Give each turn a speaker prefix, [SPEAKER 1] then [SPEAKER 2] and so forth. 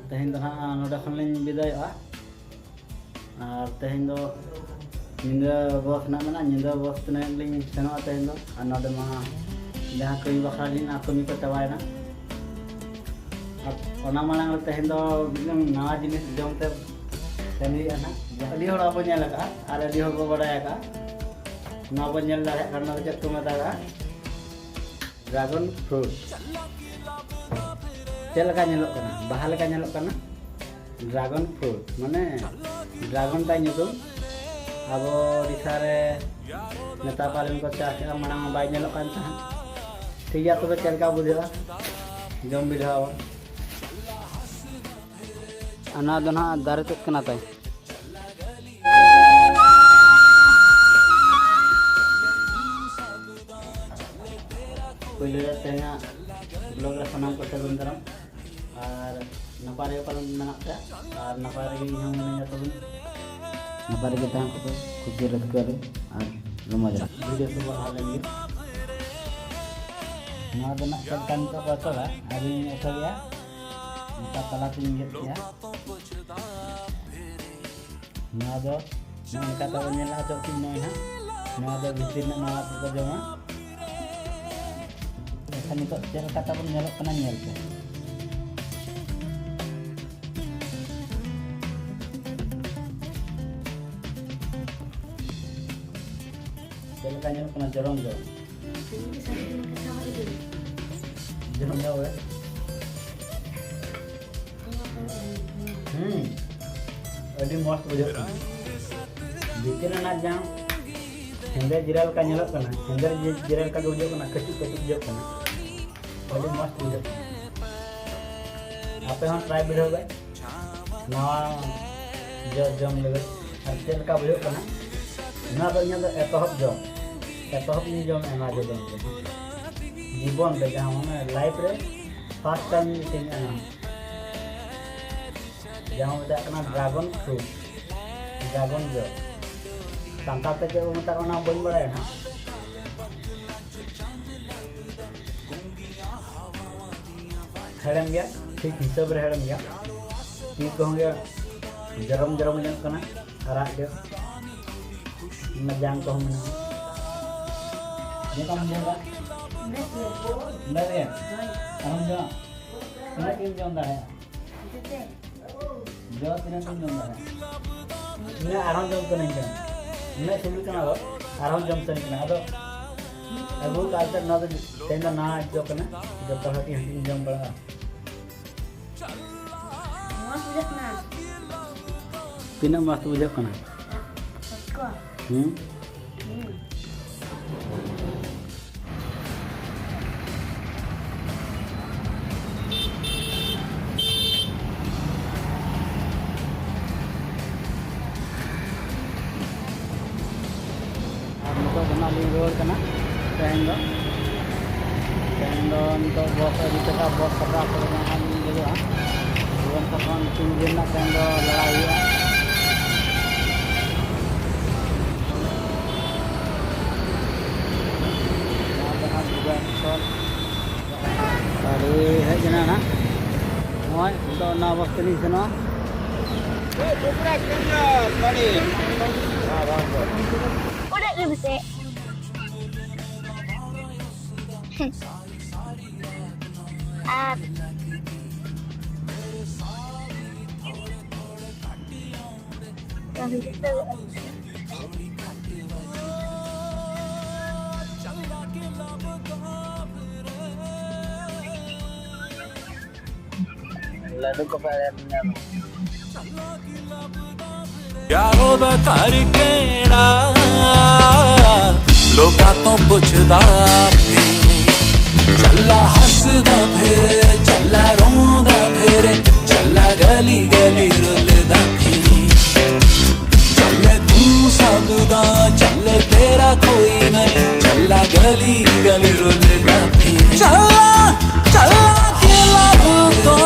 [SPEAKER 1] तेहन दो हाँ नोडे खन लिंग विदायोगा और तेहन दो निंदा बस ना मना निंदा बस तने लिंग सेनो तेहन दो और नोडे मा जहाँ कमी बखरा लिंग कमी को चबायना अब ओना मांग तेहन दो नवा जिनिस जमते सेनी ना अली हड़ अब नेल का और अली हड़ को बड़ाय का नवा बन नेल दाड़े करना तो चक्कू में दागा ड्रैगन फ्रूट चलका नेलोक कना बाहा लेका नेलोक कना ड्रैगन फ्रूट माने ड्रैगन ताई nyutum abo disare neta paling ko Chas मांग बाय नेलोक कान था ठीक है तबे चलका बुझा जम बिधाव अना दना दारे तक कना ताई पहले तेना ब्लॉग रे सनाम को सगुन दाराम और नपारे पालन मेनाक ते और नपारे गे हम मेना तबन नपारे गे तां को खुशी रस्का रे और रमजा वीडियो को बढ़ा लेंगे ना दना चलकान का पतला अभी ऐसा गया नता तला तीन गया ना दो ना का तो नेला तो तीन नय हा ना दो भीतर ना को जमा नित चल कता बन नेल कना नेल पे चल का नेल कना जरम जाओ अभी मस्त बुझा भीतर ना जाम हेंदे जिराल का नेल कना हेंदे जिराल का बुझा कना कटु कटु बुझा कना अभी मस्त बुझा आपे हम ट्राई वीडियो बे नवा जो जम लगे चल का बुझा कना ना तो इन एतहब नहीं जम एना जो जम जीवन रे जहाँ हमें लाइफ रे फर्स्ट टाइम तीन एना जहाँ मेटा कना ड्रैगन फ्रूट ड्रैगन जो सांता ते जो मेटा कना बन बड़ा है ना हेड़म गया ठीक हिसाब रे हेड़म गया ती को गया जरम जरम जन कना हरा के मजांग को हम ये काम देगा नहीं हम जो ना टीम जोंदा है जो तीन टीम जोंदा है मैं आराम जम तो नहीं जान मैं सुलू कना वो आराम जम तो नहीं कना अदो अबू कालते ना तो तेना ना जो कना जो तो हटी हटी जम बड़ा तीन मस्त बुझा कना रोड करना तेहन दो बस अभी तक बस सपरा जीवन तक तीन दिन तेहन दो लड़ाई हेजना ना नॉय ना वक्त नहीं सुना
[SPEAKER 2] udah lebih sih
[SPEAKER 1] लड्डू को पहले
[SPEAKER 3] यारो कर केड़ा लोका तो पुछदा चला हसदा फिरे चला रोंदा फिरे चला गली गली रुलदा फिरे चले तू सबदा चले तेरा कोई नहीं चला गली गली रुलदा फिरे चला चला के लब तो